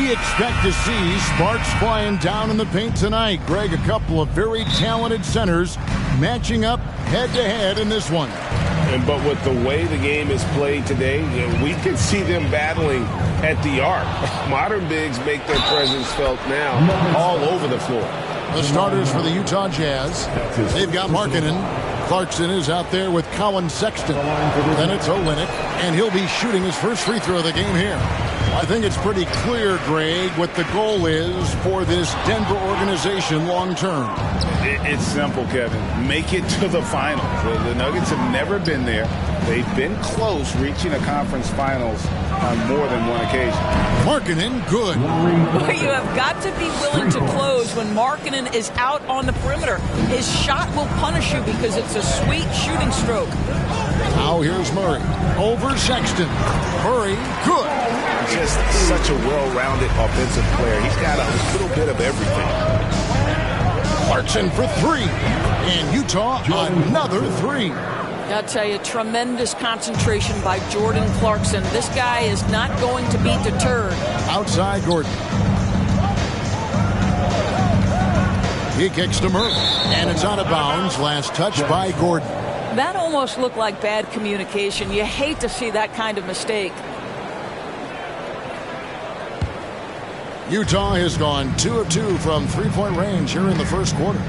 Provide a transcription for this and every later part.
we expect to see sparks flying down in the paint tonight? Greg, a couple of very talented centers matching up head-to-head in this one. But with the way the game is played today, we can see them battling at the arc. Modern bigs make their presence felt now all over the floor. The starters for the Utah Jazz, they've got Markkanen. Clarkson is out there with Colin Sexton. Then it's Olynyk, and he'll be shooting his first free throw of the game here. I think it's pretty clear, Greg, what the goal is for this Denver organization long term. It's simple, Kevin. Make it to the finals. The Nuggets have never been there. They've been close reaching a conference finals on more than one occasion. Markkanen, good. But you have got to be willing to close when Markkanen is out on the perimeter. His shot will punish you because it's a sweet shooting stroke. Now here's Murray. Over Sexton. Murray, good. Just such a well-rounded offensive player. He's got a little bit of everything. Clarkson for three. And Utah, another three. I'll tell you, tremendous concentration by Jordan Clarkson. This guy is not going to be deterred. Outside Gordon. He kicks to Murray. And it's out of bounds. Last touch by Gordon. That almost looked like bad communication. You hate to see that kind of mistake. Utah has gone 2 of 2 from three-point range here in the first quarter.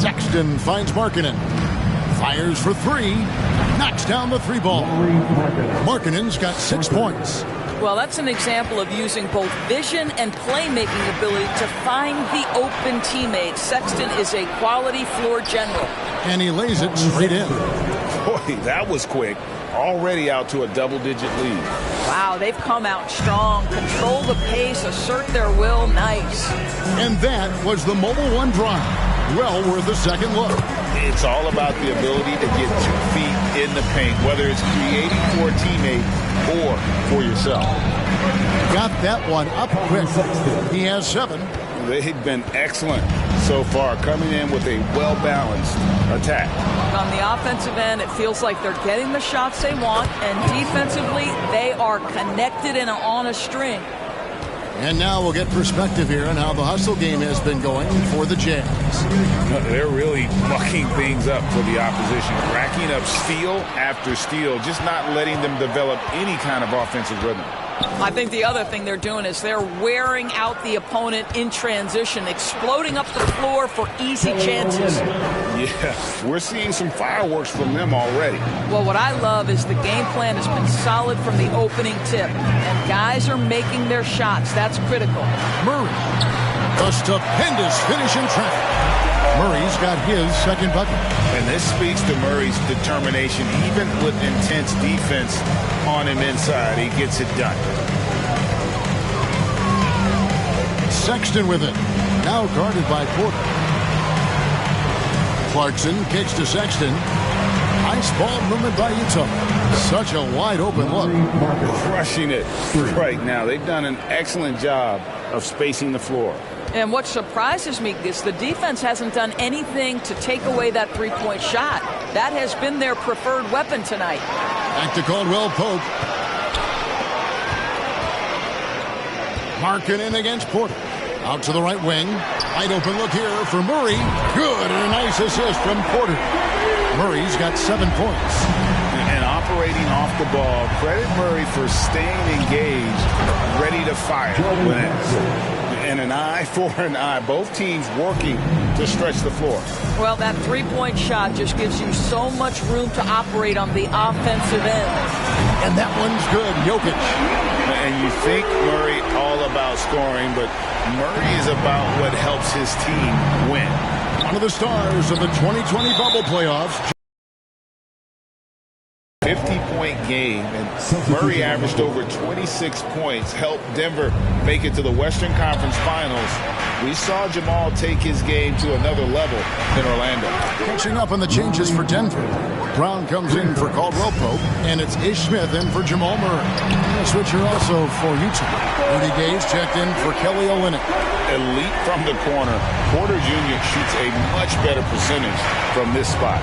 Sexton finds Markkanen. Fires for three. Knocks down the three ball. Markkanen's got 6 points. Well, that's an example of using both vision and playmaking ability to find the open teammate. Sexton is a quality floor general. And he lays it straight in. Boy, that was quick. Already out to a double-digit lead. Wow, they've come out strong. Control the pace, assert their will. Nice. And that was the Mobile One drive. Well worth a second look. It's all about the ability to get 2 feet in the paint, whether it's creating for a teammate or for yourself. Got that one up quick. He has 7. They've been excellent so far, coming in with a well-balanced attack. On the offensive end, it feels like they're getting the shots they want, and defensively, they are connected and on a string. And now we'll get perspective here on how the hustle game has been going for the Jazz. They're really mucking things up for the opposition, racking up steal after steal, just not letting them develop any kind of offensive rhythm. I think the other thing they're doing is they're wearing out the opponent in transition, exploding up the floor for easy chances. Yeah, we're seeing some fireworks from them already. Well, what I love is the game plan has been solid from the opening tip, and guys are making their shots. That's critical. Murray, a stupendous finish in traffic. Murray's got his second bucket. And this speaks to Murray's determination. Even with intense defense on him inside, he gets it done. Sexton with it. Now guarded by Porter. Clarkson kicks to Sexton. Nice ball movement by Utah. Such a wide open look. Crushing it right now. They've done an excellent job of spacing the floor. And what surprises me is the defense hasn't done anything to take away that three-point shot. That has been their preferred weapon tonight. Back to Caldwell Pope. Markkanen against Porter. Out to the right wing. Wide open look here for Murray. Good, and a nice assist from Porter. Murray's got 7 points. And operating off the ball, credit Murray for staying engaged, ready to fire when asked. And an eye for an eye. Both teams working to stretch the floor. Well, that three-point shot just gives you so much room to operate on the offensive end. And that one's good. Jokic. And you think Murray all about scoring, but Murray is about what helps his team win. One of the stars of the 2020 bubble playoffs. 50-point game, and Murray averaged over 26 points, helped Denver make it to the Western Conference Finals. We saw Jamal take his game to another level in Orlando. Catching up on the changes for Denver. Brown comes in for Caldwell Pope, and it's Ish Smith in for Jamal Murray. A switcher also for Utah. Rudy Gay's checked in for Kelly Olynyk. Elite from the corner. Porter Jr. shoots a much better percentage from this spot.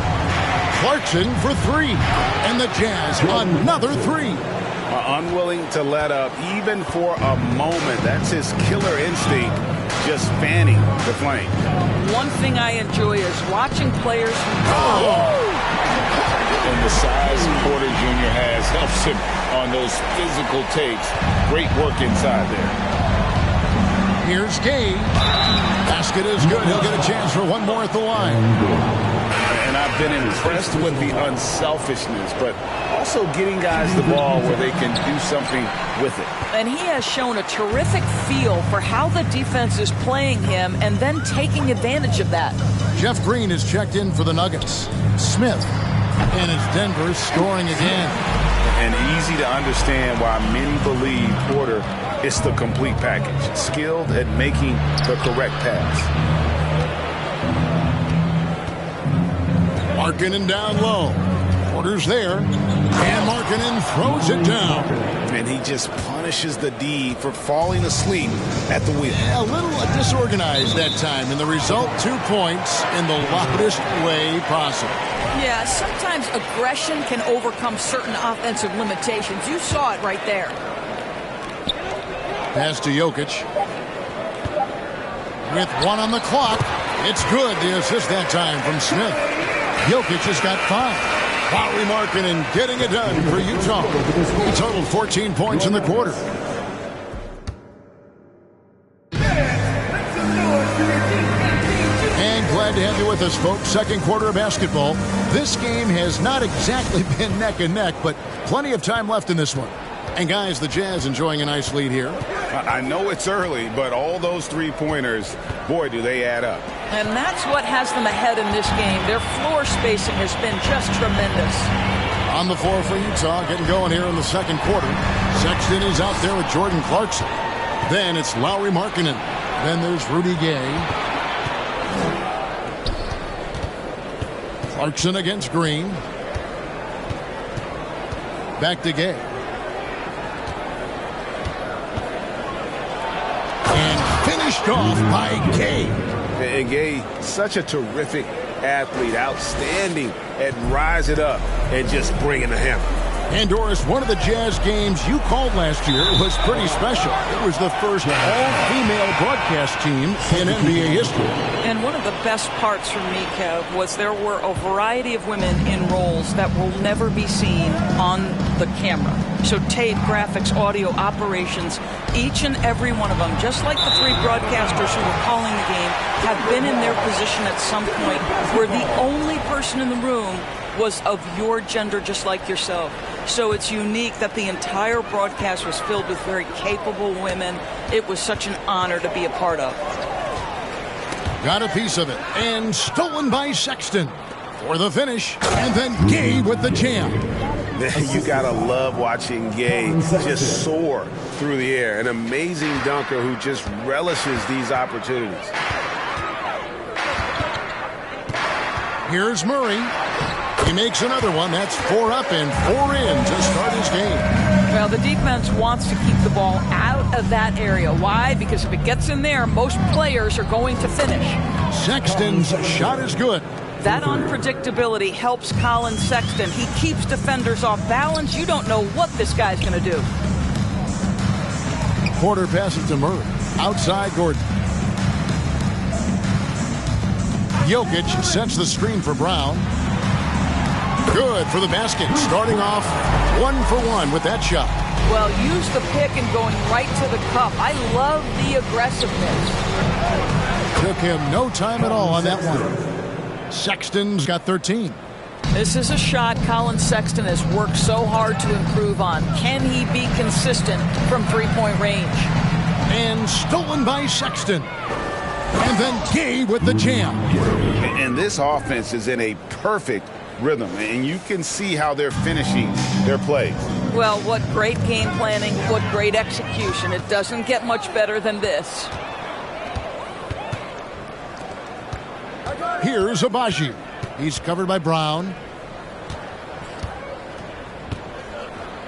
Clarkson for 3, and the Jazz another 3. unwilling to let up even for a moment. That's his killer instinct, just fanning the flame. One thing I enjoy is watching players And the size Porter Jr. has helps him on those physical takes. Great work inside there. Here's Gay. Basket is good. He'll get a chance for one more at the line. And I've been impressed with the unselfishness, but also getting guys the ball where they can do something with it. And he has shown a terrific feel for how the defense is playing him and then taking advantage of that. Jeff Green is checked in for the Nuggets. Smith. And it's Denver scoring again. And easy to understand why many believe Porter is the complete package. Skilled at making the correct pass. Markkanen down low. Porter's there. And Markkanen throws it down. And he just punishes the D for falling asleep at the wheel. A little disorganized that time. And the result, 2 points in the loudest way possible. Yeah, sometimes aggression can overcome certain offensive limitations. You saw it right there. Pass to Jokic. With 1 on the clock. It's good. The assist that time from Smith. Jokic has got 5. Lauri Markkanen getting it done for Utah. He totaled 14 points in the quarter. And glad to have you with us, folks. Second quarter of basketball. This game has not exactly been neck and neck, but plenty of time left in this one. And guys, the Jazz enjoying a nice lead here. I know it's early, but all those three-pointers, boy, do they add up. And that's what has them ahead in this game. Their floor spacing has been just tremendous. On the floor for Utah, getting going here in the second quarter. Sexton is out there with Jordan Clarkson. Then it's Lauri Markkanen. Then there's Rudy Gay. Clarkson against Green. Back to Gay. And finished off by Gay. And Gay, such a terrific athlete, outstanding at rise it up and just bringing the hammer. And Doris, one of the Jazz games you called last year was pretty special. It was the first all-female broadcast team in NBA history. And one of the best parts for me, Kev, was there were a variety of women in roles that will never be seen on the camera. So tape, graphics, audio, operations, each and every one of them, just like the three broadcasters who were calling the game, have been in their position at some point where the only person in the room was of your gender, just like yourself. So it's unique that the entire broadcast was filled with very capable women. It was such an honor to be a part of. Got a piece of it. And stolen by Sexton for the finish. And then Gay with the jam. You gotta love watching Gay just soar through the air. An amazing dunker who just relishes these opportunities. Here's Murray. He makes another one. That's 4 up and 4 in to start his game. Well, the defense wants to keep the ball out of that area. Why? Because if it gets in there, most players are going to finish. Sexton's shot is good. That unpredictability helps Colin Sexton. He keeps defenders off balance. You don't know what this guy's going to do. Porter passes to Murray. Outside Gordon. Jokic sets the screen for Brown. Good for the basket. Starting off 1 for 1 with that shot. Well, use the pick and going right to the cup. I love the aggressiveness. Took him no time at all on that one. Sexton's got 13. This is a shot Colin Sexton has worked so hard to improve on. Can he be consistent from three-point range? And stolen by Sexton. And then Gay with the jam. And this offense is in a perfect rhythm, and you can see how they're finishing their plays. Well, what great game planning, what great execution. It doesn't get much better than this. Here's Agbaji. He's covered by Brown.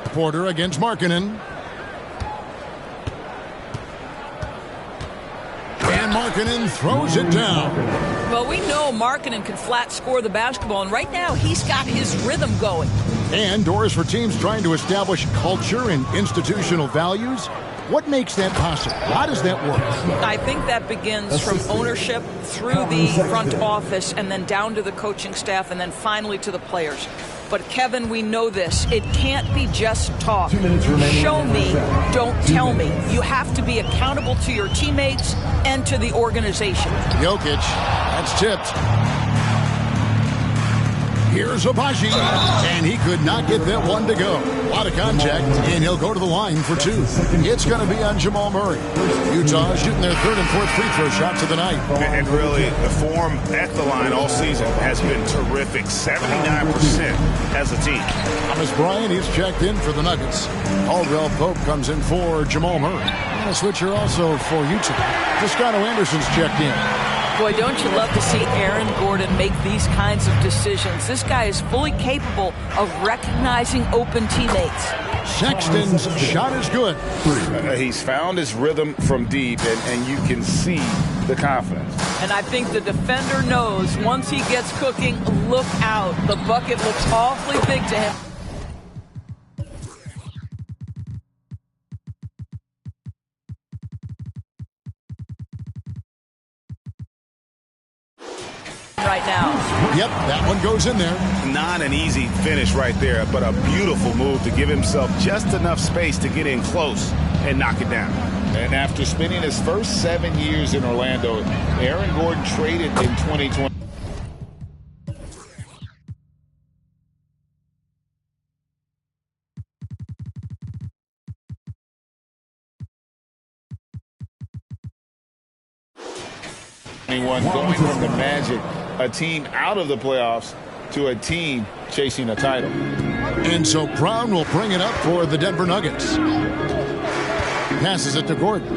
Porter against Markkanen. And Markkanen throws it down. Well, we know Markkanen can flat score the basketball, and right now he's got his rhythm going. And Doris, for teams trying to establish culture and institutional values, what makes that possible? How does that work? I think that begins from ownership through the front office and then down to the coaching staff and then finally to the players. But Kevin, we know this. It can't be just talk. Show me, don't tell me. You have to be accountable to your teammates and to the organization. Jokic, that's tipped. Here's Agbaji, and he could not get that one to go. A lot of contact, and he'll go to the line for two. It's going to be on Jamal Murray. Utah shooting their third and fourth free throw shots of the night. And really, the form at the line all season has been terrific. 79% as a team. Thomas Bryant, he's checked in for the Nuggets. Caldwell Pope comes in for Jamal Murray. And a switcher also for Utah. Toscano Anderson's checked in. Boy, don't you love to see Aaron Gordon make these kinds of decisions. This guy is fully capable of recognizing open teammates. Sexton's shot is good. He's found his rhythm from deep, and you can see the confidence. And I think the defender knows once he gets cooking, look out. The bucket looks awfully big to him. Right now. Yep, that one goes in there. Not an easy finish right there, but a beautiful move to give himself just enough space to get in close and knock it down. And after spending his first 7 years in Orlando, Aaron Gordon traded in 2020. Going from the Magic, a team out of the playoffs, to a team chasing a title. And so Brown will bring it up for the Denver Nuggets. Passes it to Gordon.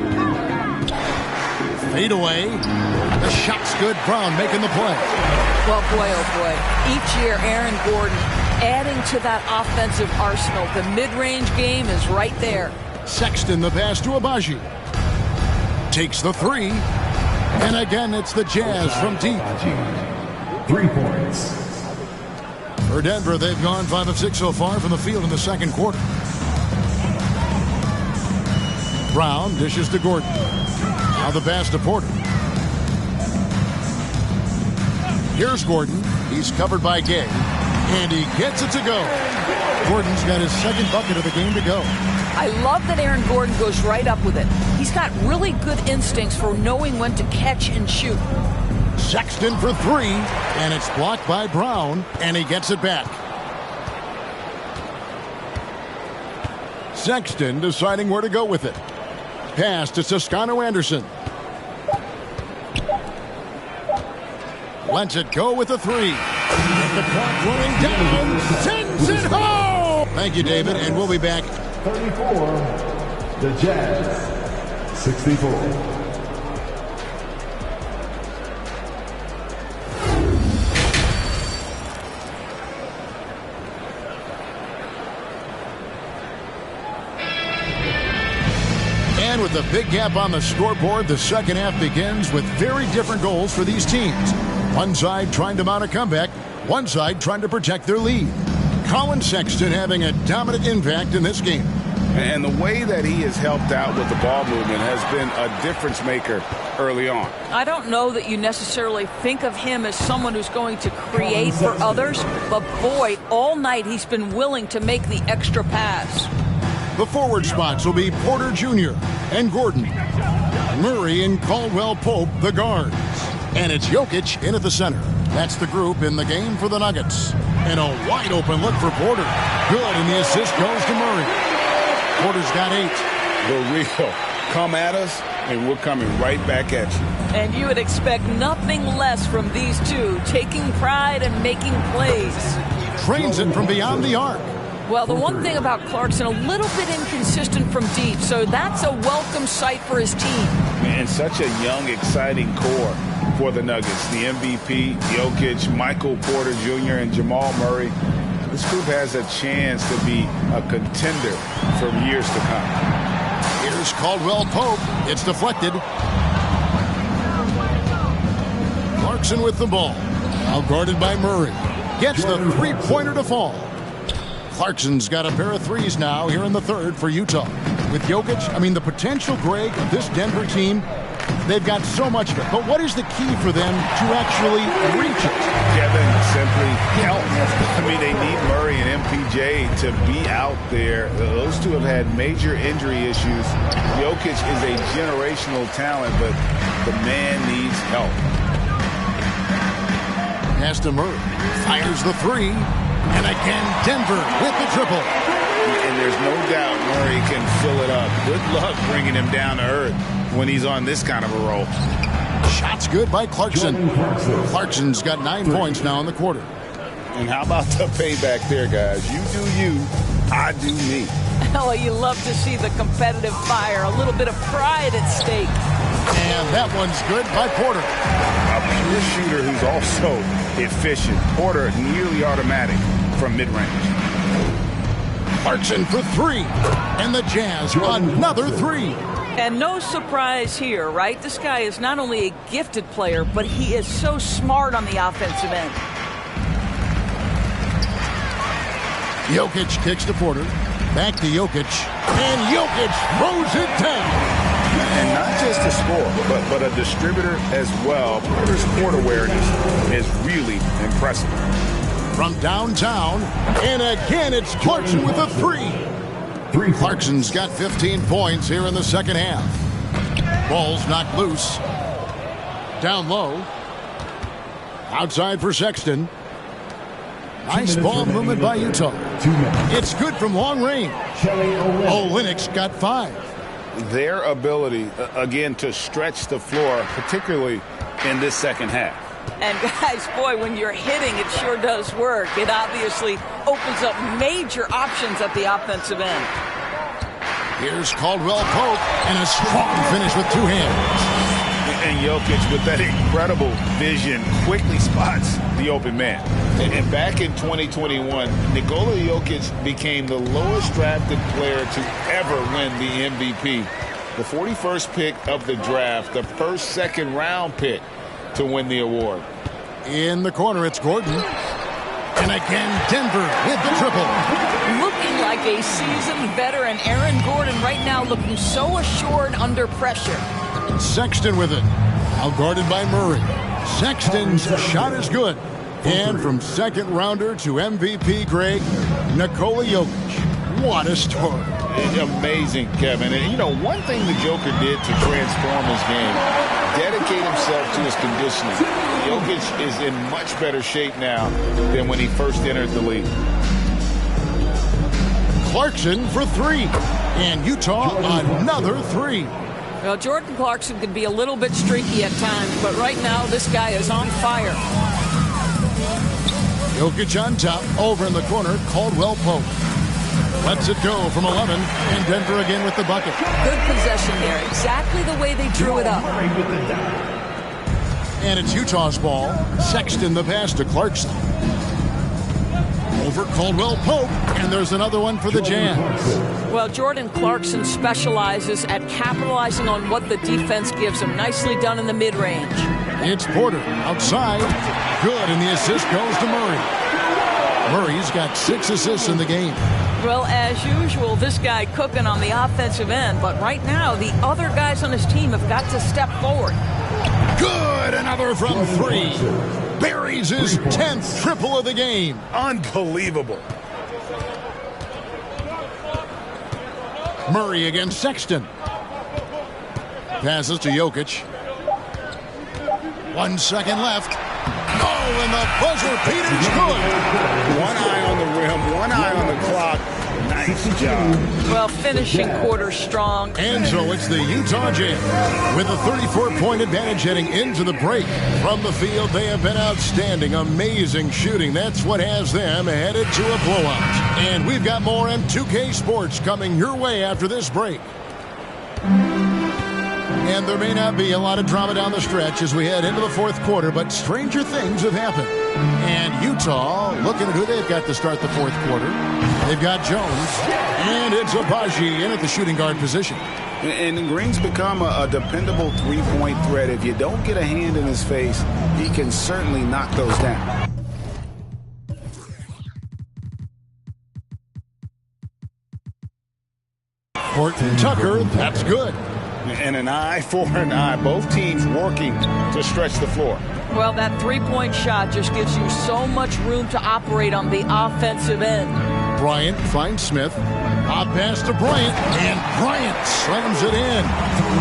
Fade away. The shot's good. Brown making the play. Well, boy, oh boy. Each year, Aaron Gordon adding to that offensive arsenal. The mid-range game is right there. Sexton, the pass to Agbaji. Takes the three. And again, it's the Jazz from deep. 3 points. For Denver, they've gone 5 of 6 so far from the field in the second quarter. Brown dishes to Gordon. Now the pass to Porter. Here's Gordon. He's covered by Gay. And he gets it to go. Gordon's got his second bucket of the game to go. I love that Aaron Gordon goes right up with it. He's got really good instincts for knowing when to catch and shoot. Sexton for three, and it's blocked by Brown, and he gets it back. Sexton deciding where to go with it. Pass to Toscano Anderson. Lets it go with a three. And the clock running down. Sends it home! Thank you, David, and we'll be back. 34, the Jazz, 64. And with a big gap on the scoreboard, the second half begins with very different goals for these teams. One side trying to mount a comeback, one side trying to protect their lead. Colin Sexton having a dominant impact in this game. And the way that he has helped out with the ball movement has been a difference maker early on. I don't know that you necessarily think of him as someone who's going to create for others, but boy, all night he's been willing to make the extra pass. The forward spots will be Porter Jr. and Gordon. Murray and Caldwell Pope, the guards. And it's Jokic in at the center. That's the group in the game for the Nuggets. And a wide open look for Porter. Good, and the assist goes to Murray. Porter's got 8. The real come at us, and we're coming right back at you. And you would expect nothing less from these two, taking pride and making plays. Trains it from beyond the arc. Well, the one thing about Clarkson, a little bit inconsistent from deep, so that's a welcome sight for his team. And such a young, exciting core for the Nuggets. The MVP, Jokic, Michael Porter Jr., and Jamal Murray. This group has a chance to be a contender for years to come. Here's Caldwell Pope. It's deflected. Clarkson with the ball. Now guarded by Murray. Gets the three-pointer to fall. Clarkson's got a pair of threes now here in the third for Utah. With Jokic, I mean, the potential, Greg, of this Denver team, they've got so much of it. But what is the key for them to actually reach it? Kevin, simply health. I mean, they need Murray and MPJ to be out there. Those two have had major injury issues. Jokic is a generational talent, but the man needs help. Pass to Murray. Fires the three. And again, Denver with the triple. And there's no doubt Murray can fill it up. Good luck bringing him down to earth when he's on this kind of a roll. Shot's good by Clarkson. Clarkson's got 9 points now in the quarter. And how about the payback there, guys? You do you, I do me. Oh, you love to see the competitive fire. A little bit of pride at stake. And that one's good by Porter. A pure shooter who's also efficient. Porter nearly automatic from mid-range. Clarkson for three. And the Jazz another three. And no surprise here, right? This guy is not only a gifted player, but he is so smart on the offensive end. Jokic kicks to Porter. Back to Jokic. And Jokic throws it down. And not just a scorer, but a distributor as well. Porter's court awareness is really impressive. From downtown, and again it's Clarkson with a three. Clarkson's got 15 points here in the second half. Ball's knocked loose. Down low. Outside for Sexton. Nice ball movement by Utah. It's good from long range. Olynyk's got 5. Their ability, again, to stretch the floor, particularly in this second half. And guys, boy, when you're hitting, it sure does work. It obviously opens up major options at the offensive end. Here's Caldwell Pope, and a strong finish with 2 hands. And Jokic, with that incredible vision, quickly spots the open man. And back in 2021, Nikola Jokic became the lowest drafted player to ever win the MVP. The 41st pick of the draft, the first second-round pick to win the award. In the corner, it's Gordon. And again, Denver with the triple. Looking like a seasoned veteran, Aaron Gordon right now looking so assured under pressure. Sexton with it. Now guarded by Murray. Sexton's shot is good. And from second rounder to MVP, Greg, Nikola Jokic. What a story. Amazing, Kevin. And, you know, one thing the Joker did to transform his game, dedicate himself to his conditioning. Jokic is in much better shape now than when he first entered the league. Clarkson for 3. And Utah another 3. Well, Jordan Clarkson can be a little bit streaky at times, but right now this guy is on fire. Jokic on top, over in the corner, Caldwell Pope. Lets it go from 11, and Denver again with the bucket. Good possession there, exactly the way they drew it up. And it's Utah's ball. Sexton the pass to Clarkson. Over Caldwell Pope, and there's another one for the Jazz. Well, Jordan Clarkson specializes at capitalizing on what the defense gives him. Nicely done in the mid-range. It's Porter outside. Good, and the assist goes to Murray. Murray's got 6 assists in the game. Well, as usual, this guy cooking on the offensive end, but right now the other guys on his team have got to step forward. Good, another from 3. Buries his 10th triple of the game. Unbelievable. Murray against Sexton. Passes to Jokic. 1 second left. Oh, and the buzzer beater's good. One eye on the rim, one eye on the clock. Nice job. Well, finishing quarter strong. And so it's the Utah Jazz with a 34-point advantage heading into the break. From the field, they have been outstanding. Amazing shooting. That's what has them headed to a blowout. And we've got more M2K Sports coming your way after this break. And there may not be a lot of drama down the stretch as we head into the fourth quarter, but stranger things have happened. And Utah, looking at who they've got to start the fourth quarter. They've got Jones, and it's Agbaji in at the shooting guard position. And Green's become a dependable three-point threat. If you don't get a hand in his face, he can certainly knock those down. Horton Tucker, that's good. And an eye for an eye. Both teams working to stretch the floor. Well, that three-point shot just gives you so much room to operate on the offensive end. Bryant finds Smith. Odd pass to Bryant, and Bryant slams it in.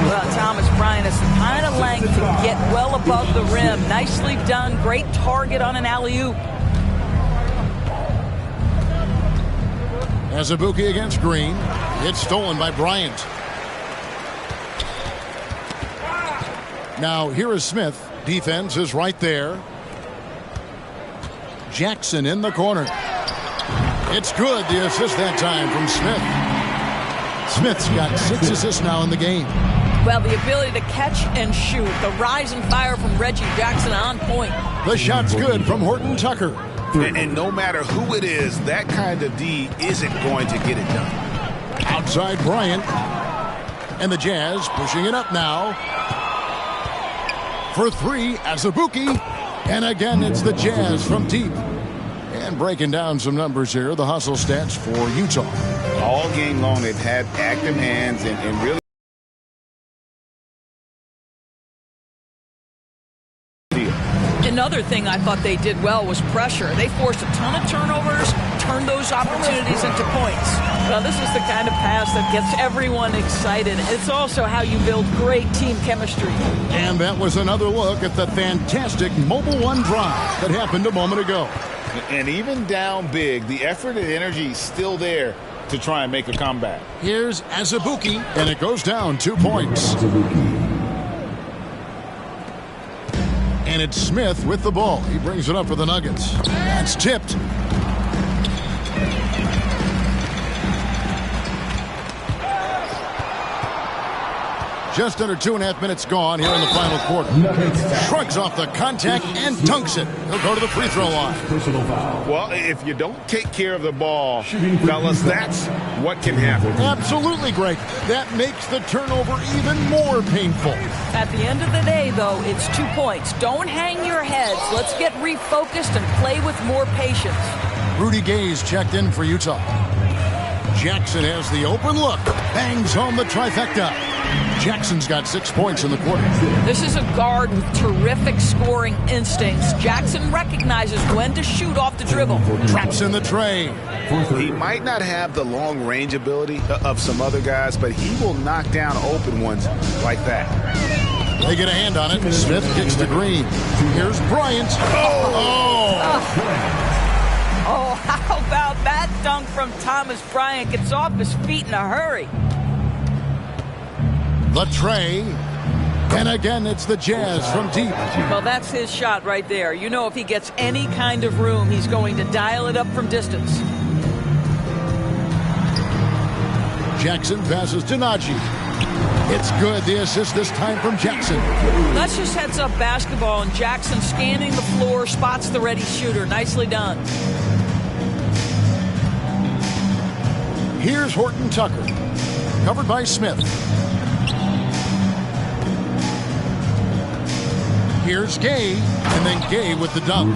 Well, Thomas Bryant has the kind of length to get well above the rim. Nicely done. Great target on an alley-oop. Azubuike against Green. It's stolen by Bryant. Now, here is Smith. Defense is right there. Jackson in the corner. It's good. The assist that time from Smith. Smith's got 6 assists now in the game. Well, the ability to catch and shoot. The rise and fire from Reggie Jackson on point. The shot's good from Horton Tucker. And no matter who it is, that kind of D isn't going to get it done. Outside Bryant. And the Jazz pushing it up now. For 3, Azubuike. And again, it's the Jazz from deep. And breaking down some numbers here, the hustle stats for Utah. All game long, they've had active hands and really. Another thing I thought they did well was pressure. They forced a ton of turnovers, turned those opportunities into points. Well, this is the kind of pass that gets everyone excited. It's also how you build great team chemistry. And that was another look at the fantastic Mobile One drive that happened a moment ago. And even down big, the effort and energy is still there to try and make a comeback. Here's Azubuike, and it goes down 2 points. And it's Smith with the ball. He brings it up for the Nuggets. That's tipped. Just under 2.5 minutes gone here in the final quarter. Shrugs off the contact and dunks it. He'll go to the free throw line. Well, if you don't take care of the ball, fellas, that's what can happen. Absolutely, Greg. That makes the turnover even more painful. At the end of the day, though, it's 2 points. Don't hang your heads. Let's get refocused and play with more patience. Rudy Gay's checked in for Utah. Jackson has the open look. Bangs home the trifecta. Jackson's got 6 points in the quarter. This is a guard with terrific scoring instincts. Jackson recognizes when to shoot off the dribble. Traps in the tray. He might not have the long range ability of some other guys, but he will knock down open ones like that. They get a hand on it. Smith kicks to Green. Here's Bryant. Oh, how about that dunk from Thomas Bryant? Gets off his feet in a hurry. The tray. And again, it's the Jazz from deep. Well, that's his shot right there. You know, if he gets any kind of room, he's going to dial it up from distance. Jackson passes to Najee. It's good. The assist this time from Jackson. That's just heads-up basketball, and Jackson scanning the floor, spots the ready shooter. Nicely done. Here's Horton Tucker. Covered by Smith. Here's Gay, and then Gay with the dunk.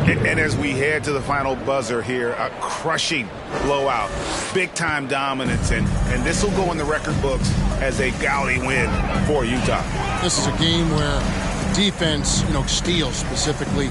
And as we head to the final buzzer here, a crushing blowout, big-time dominance, and this will go in the record books as a gaudy win for Utah. This is a game where defense, steals specifically,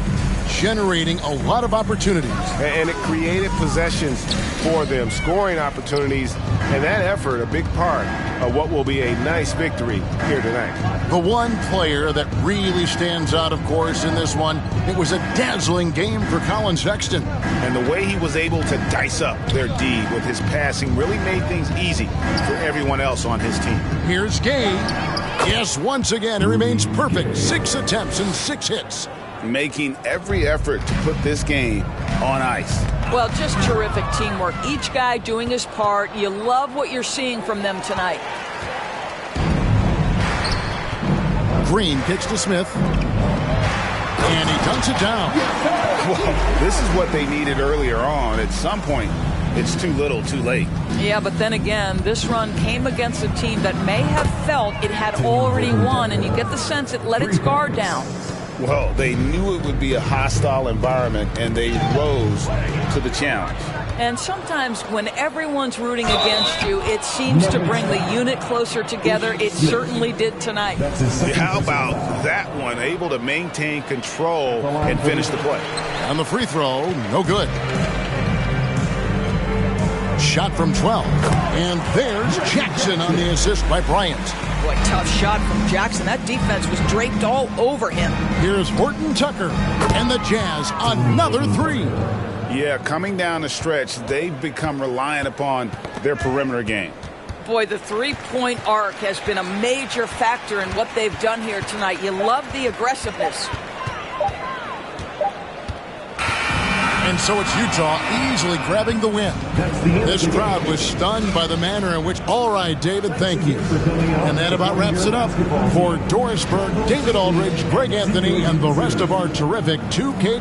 generating a lot of opportunities. And it created possessions for them, scoring opportunities, and that effort a big part of what will be a nice victory here tonight. The one player that really stands out, of course, in this one, it was a dazzling game for Colin Sexton. And the way he was able to dice up their D with his passing really made things easy for everyone else on his team. Here's Gay. Yes, once again, it remains perfect. 6 attempts and 6 hits. Making every effort to put this game on ice. Well, just terrific teamwork. Each guy doing his part. You love what you're seeing from them tonight. Green kicks to Smith. And he dunks it down. Well, this is what they needed earlier on. At some point, it's too little, too late. Yeah, but then again, this run came against a team that may have felt it had already won, and you get the sense it let its guard down. Well, they knew it would be a hostile environment, and they rose to the challenge. And sometimes when everyone's rooting against you, it seems to bring the unit closer together. It certainly did tonight. How about that one? Able to maintain control and finish the play. And the free throw, no good. Shot from 12. And there's Jackson on the assist by Bryant. Boy, tough shot from Jackson. That defense was draped all over him. Here's Horton Tucker. And the Jazz, another three. Yeah, coming down the stretch, they've become reliant upon their perimeter game. Boy, the three-point arc has been a major factor in what they've done here tonight. You love the aggressiveness. And so it's Utah easily grabbing the win. This crowd was stunned by the manner in which, all right, David, thank you. And that about wraps it up. For Doris Burke, David Aldridge, Greg Anthony, and the rest of our terrific 2K